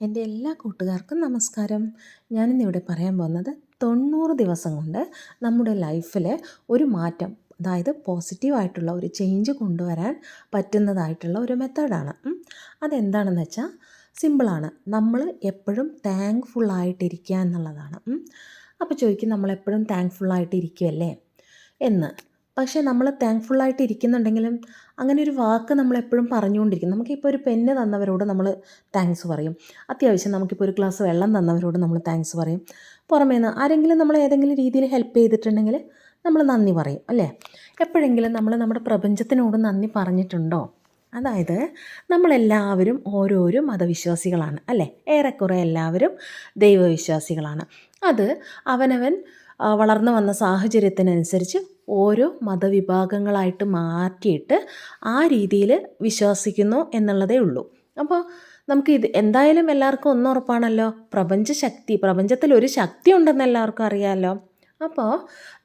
എൻ്റെ എല്ലാ കൂട്ടുകാർക്കും നമസ്കാരം. ഞാനിന്നിവിടെ പറയാൻ പോകുന്നത് 90 ദിവസം കൊണ്ട് നമ്മുടെ ലൈഫിൽ ഒരു മാറ്റം, അതായത് പോസിറ്റീവായിട്ടുള്ള ഒരു ചേഞ്ച് കൊണ്ടുവരാൻ പറ്റുന്നതായിട്ടുള്ള ഒരു മെത്തേഡാണ്. അതെന്താണെന്ന് വെച്ചാൽ സിമ്പിളാണ്. നമ്മൾ എപ്പോഴും താങ്ക്ഫുള്ളായിട്ടിരിക്കുക എന്നുള്ളതാണ്. അപ്പോൾ ചോദിക്കും, നമ്മളെപ്പോഴും താങ്ക്ഫുള്ളായിട്ടിരിക്കുമല്ലേ എന്ന്. പക്ഷേ നമ്മൾ താങ്ക്ഫുള്ളായിട്ട് ഇരിക്കുന്നുണ്ടെങ്കിലും അങ്ങനെ ഒരു വാക്ക് നമ്മളെപ്പോഴും പറഞ്ഞുകൊണ്ടിരിക്കും. നമുക്കിപ്പോൾ ഒരു പെന്ന് തന്നവരോട് നമ്മൾ താങ്ക്സ് പറയും. അത്യാവശ്യം നമുക്കിപ്പോൾ ഒരു ഗ്ലാസ് വെള്ളം തന്നവരോട് നമ്മൾ താങ്ക്സ് പറയും. പുറമേ നിന്ന് ആരെങ്കിലും നമ്മൾ ഏതെങ്കിലും രീതിയിൽ ഹെൽപ്പ് ചെയ്തിട്ടുണ്ടെങ്കിൽ നമ്മൾ നന്ദി പറയും, അല്ലേ? എപ്പോഴെങ്കിലും നമ്മൾ നമ്മുടെ പ്രപഞ്ചത്തിനോട് നന്ദി പറഞ്ഞിട്ടുണ്ടോ? അതായത് നമ്മളെല്ലാവരും ഓരോരോ മതവിശ്വാസികളാണ്, അല്ലേ? ഏറെക്കുറെ എല്ലാവരും ദൈവവിശ്വാസികളാണ്. അത് അവനവൻ വളർന്നു വന്ന സാഹചര്യത്തിനനുസരിച്ച് ഓരോ മതവിഭാഗങ്ങളായിട്ട് മാറ്റിയിട്ട് ആ രീതിയിൽ വിശ്വസിക്കുന്നു എന്നുള്ളതേ ഉള്ളൂ. അപ്പോൾ നമുക്ക് എന്തായാലും എല്ലാവർക്കും ഒന്നുറപ്പാണല്ലോ, പ്രപഞ്ചത്തിൽ ഒരു ശക്തി ഉണ്ടെന്ന് എല്ലാവർക്കും അറിയാമല്ലോ. അപ്പോൾ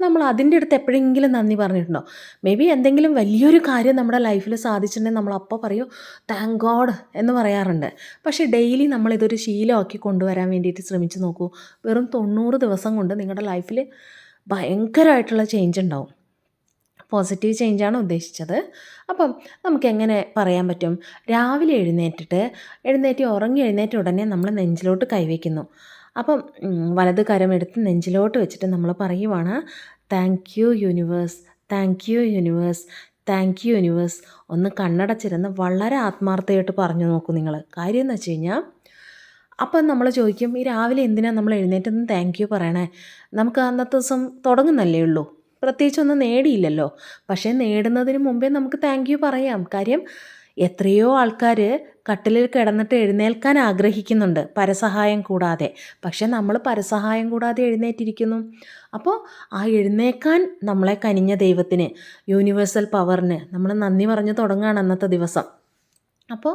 നമ്മൾ അതിൻ്റെ അടുത്ത് എപ്പോഴെങ്കിലും നന്ദി പറഞ്ഞിട്ടുണ്ടോ? മേ ബി എന്തെങ്കിലും വലിയൊരു കാര്യം നമ്മുടെ ലൈഫിൽ സാധിച്ചിട്ടുണ്ടെങ്കിൽ നമ്മൾ അപ്പോൾ പറയും താങ്ക് ഗോഡ് എന്ന് പറയാറുണ്ട്. പക്ഷേ ഡെയിലി നമ്മളിതൊരു ശീലമാക്കി കൊണ്ടുവരാൻ വേണ്ടിയിട്ട് ശ്രമിച്ച് നോക്കൂ. വെറും 90 ദിവസം കൊണ്ട് നിങ്ങളുടെ ലൈഫിൽ ഭയങ്കരമായിട്ടുള്ള ചേഞ്ച് ഉണ്ടാവും. പോസിറ്റീവ് ചേഞ്ചാണ് ഉദ്ദേശിച്ചത്. അപ്പം നമുക്കെങ്ങനെ പറയാൻ പറ്റും? രാവിലെ ഉറങ്ങി എഴുന്നേറ്റ ഉടനെ നമ്മൾ നെഞ്ചിലോട്ട് കൈവയ്ക്കുന്നു. അപ്പം വലത് കരമെടുത്ത് നെഞ്ചിലോട്ട് വെച്ചിട്ട് നമ്മൾ പറയുവാണ്, thank you universe, thank you universe, thank you universe. ഒന്ന് കണ്ണടച്ചിരുന്ന് വളരെ ആത്മാർത്ഥമായിട്ട് പറഞ്ഞു നോക്കൂ നിങ്ങൾ. കാര്യം എന്ന് വെച്ച് കഴിഞ്ഞാൽ അപ്പം നമ്മൾ ചോദിക്കും, ഈ രാവിലെ എന്തിനാണ് നമ്മൾ എഴുന്നേറ്റൊന്നും താങ്ക് യു പറയണേ? നമുക്ക് അന്നത്തെ ദിവസം തുടങ്ങുന്നല്ലേ ഉള്ളൂ, പ്രത്യേകിച്ചൊന്നും നേടിയില്ലല്ലോ. പക്ഷേ നേടുന്നതിന് മുമ്പേ നമുക്ക് താങ്ക് യു പറയാം. കാര്യം എത്രയോ ആൾക്കാർ കട്ടിലിൽ കിടന്നിട്ട് എഴുന്നേൽക്കാൻ ആഗ്രഹിക്കുന്നുണ്ട് പരസഹായം കൂടാതെ. പക്ഷേ നമ്മൾ പരസഹായം കൂടാതെ എഴുന്നേറ്റിരിക്കുന്നു. അപ്പോൾ ആ എഴുന്നേൽക്കാൻ നമ്മളെ കനിഞ്ഞ ദൈവത്തിന്, യൂണിവേഴ്സൽ പവറിന് നമ്മൾ നന്ദി പറഞ്ഞ് തുടങ്ങുകയാണ് അന്നത്തെ ദിവസം. അപ്പോൾ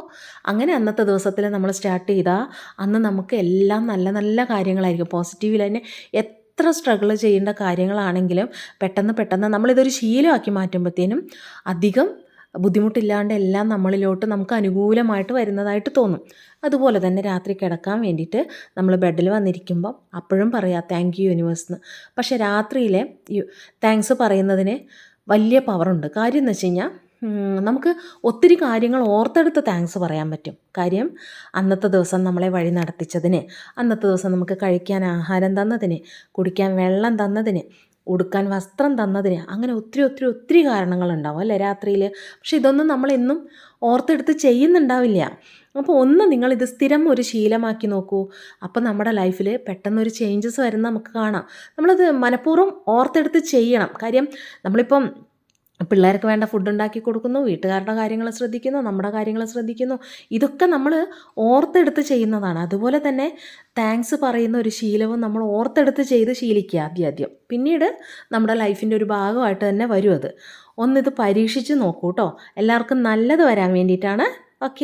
അങ്ങനെ അന്നത്തെ ദിവസത്തിൽ നമ്മൾ സ്റ്റാർട്ട് ചെയ്താൽ അന്ന് നമുക്ക് എല്ലാം നല്ല നല്ല കാര്യങ്ങളായിരിക്കും. പോസിറ്റീവിൽ തന്നെ എത്ര സ്ട്രഗിൾ ചെയ്യേണ്ട കാര്യങ്ങളാണെങ്കിലും പെട്ടെന്ന് നമ്മളിതൊരു ശീലമാക്കി മാറ്റുമ്പോഴത്തേനും അധികം ബുദ്ധിമുട്ടില്ലാണ്ട് എല്ലാം നമ്മളിലോട്ട് നമുക്ക് അനുകൂലമായിട്ട് വരുന്നതായിട്ട് തോന്നും. അതുപോലെ തന്നെ രാത്രി കിടക്കാൻ വേണ്ടിയിട്ട് നമ്മൾ ബെഡിൽ വന്നിരിക്കുമ്പം അപ്പോഴും പറയാം താങ്ക് യു യൂണിവേഴ്സ്. പക്ഷേ രാത്രിയിലെ താങ്ക്സ് പറയുന്നതിന് വലിയ പവറുണ്ട്. കാര്യം എന്ന് വെച്ച് കഴിഞ്ഞാൽ നമുക്ക് ഒത്തിരി കാര്യങ്ങൾ ഓർത്തെടുത്ത് താങ്ക്സ് പറയാൻ പറ്റും. കാര്യം അന്നത്തെ ദിവസം നമ്മളെ വഴി നടത്തിച്ചതിന്, അന്നത്തെ ദിവസം നമുക്ക് കഴിക്കാൻ ആഹാരം തന്നതിന്, കുടിക്കാൻ വെള്ളം തന്നതിന്, ഉടുക്കാൻ വസ്ത്രം തന്നതിന്, അങ്ങനെ ഒത്തിരി കാരണങ്ങളുണ്ടാവും, അല്ലേ രാത്രിയിൽ. പക്ഷെ ഇതൊന്നും നമ്മളെന്നും ഓർത്തെടുത്ത് ചെയ്യുന്നുണ്ടാവില്ല. അപ്പോൾ നിങ്ങളിത് സ്ഥിരം ഒരു ശീലമാക്കി നോക്കൂ. അപ്പോൾ നമ്മുടെ ലൈഫിൽ പെട്ടെന്നൊരു ചേഞ്ചസ് വരുന്ന നമുക്ക് കാണാം. നമ്മളത് മനഃപൂർവ്വം ഓർത്തെടുത്ത് ചെയ്യണം. കാര്യം നമ്മളിപ്പം പിള്ളേർക്ക് വേണ്ട ഫുഡ് ഉണ്ടാക്കി കൊടുക്കുന്നു, വീട്ടുകാരുടെ കാര്യങ്ങൾ ശ്രദ്ധിക്കുന്നു, നമ്മുടെ കാര്യങ്ങൾ ശ്രദ്ധിക്കുന്നു. ഇതൊക്കെ നമ്മൾ ഓർത്തെടുത്ത് ചെയ്യുന്നതാണ്. അതുപോലെ തന്നെ താങ്ക്സ് പറയുന്ന ഒരു ശീലവും നമ്മൾ ഓർത്തെടുത്ത് ചെയ്ത് ശീലിക്കുക ആദ്യം. പിന്നീട് നമ്മുടെ ലൈഫിൻ്റെ ഒരു ഭാഗമായിട്ട് തന്നെ വരും അത്. ഇത് പരീക്ഷിച്ച് നോക്കൂ കേട്ടോ. എല്ലാവർക്കും നല്ലത് വരാൻ വേണ്ടിയിട്ടാണ്. ഓക്കെ.